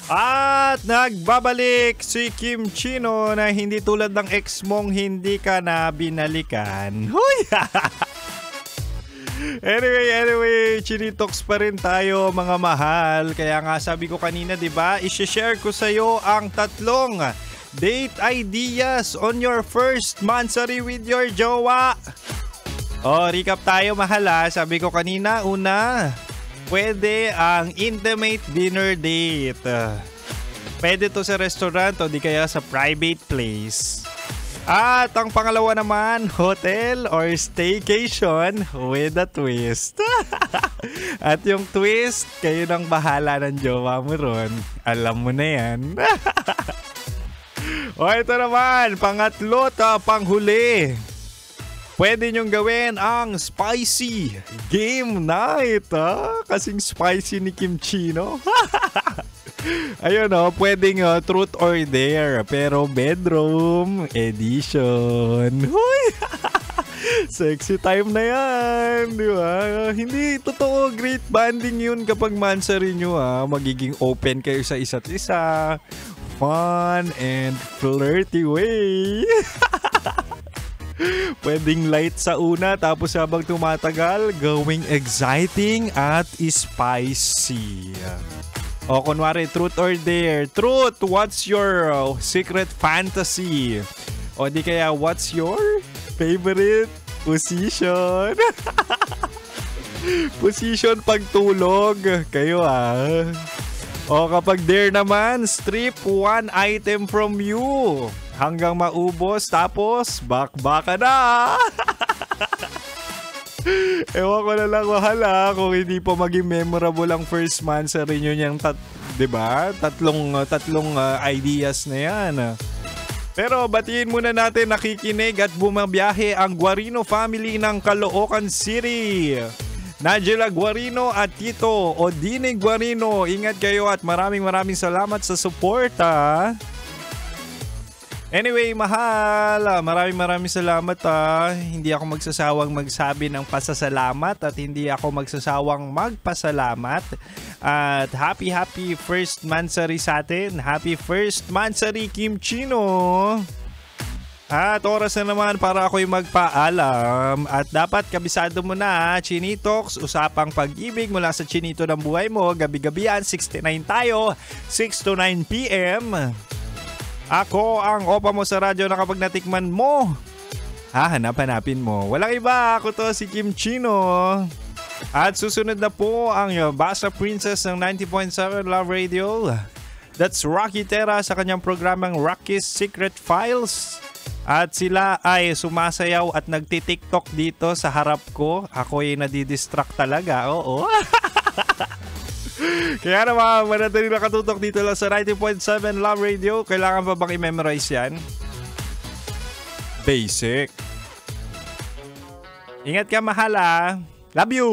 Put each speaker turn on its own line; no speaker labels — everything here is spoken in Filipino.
At nagbabalik si Kim Chino na hindi tulad ng ex mong hindi ka na binalikan. Huy! Anyway, Chinitox pa rin tayo mga mahal. Kaya nga sabi ko kanina, diba, i-share ko sa'yo ang tatlong date ideas on your first monthsary with your jowa. Recap tayo mahal ha. Sabi ko kanina, una, pwede ang intimate dinner date. Pwede to sa restaurant o di kaya sa private place. At ang pangalawa naman, hotel or staycation with a twist. At yung twist, kayo nang bahala ng jowa mo ron. Alam mo na yan. Ito naman, pangatlo at panghuli. Pwede nyong gawin ang spicy game night. Kasing spicy ni Kim Chino. Ayun pwedeng truth or dare pero bedroom edition. Huy! Sexy time na yan, di ba? Hindi totoo great bonding yun kapag monthsary nyo magiging open kayo sa isa't isa. Fun and flirty way. Pwedeng light sa una tapos habang tumatagal, going exciting at spicy. Kunwari, truth or dare. Truth, what's your secret fantasy? O di kaya, what's your favorite position? Position pagtulog. Kayo kapag dare naman, strip one item from you. Hanggang maubos, tapos bakbaka na. Ewan ko na lang wahala kung hindi pa maging memorable ang first monthsary nyo niyang diba? Tatlong ideas na yan. Pero batiin muna natin nakikinig at bumabiyahe ang Guarino family ng Caloocan City. Nigella Guarino at Tito Odine Guarino. Ingat kayo at maraming salamat sa suporta. Anyway, mahal, maraming salamat Hindi ako magsasawang magsabi ng pasasalamat at hindi ako magsasawang magpasalamat. At happy first monthsary sa atin. Happy first monthsary Kim Chino. At oras na naman para ako'y magpaalam. At dapat kabisado mo na, Chinitox, usapang pag-ibig mula sa chinito ng buhay mo. Gabi-gabi yan, 6 to 9 tayo, 6 to 9 p.m. Ako ang opa mo sa radyo na kapag natikman mo, hanapin mo. Walang iba, ako to si Kim Chino. At susunod na po ang Basa Princess ng 90.7 Love Radio. That's Rocky Terra sa kanyang programang Rocky's Secret Files. At sila ay sumasayaw at nagti-TikTok dito sa harap ko. Ako ay nadidistract talaga, oo. Kaya naman, manatili nakatutok dito lang sa 90.7 Love Radio. Kailangan pa bang i-memorize yan? Basic. Ingat ka mahal Love you!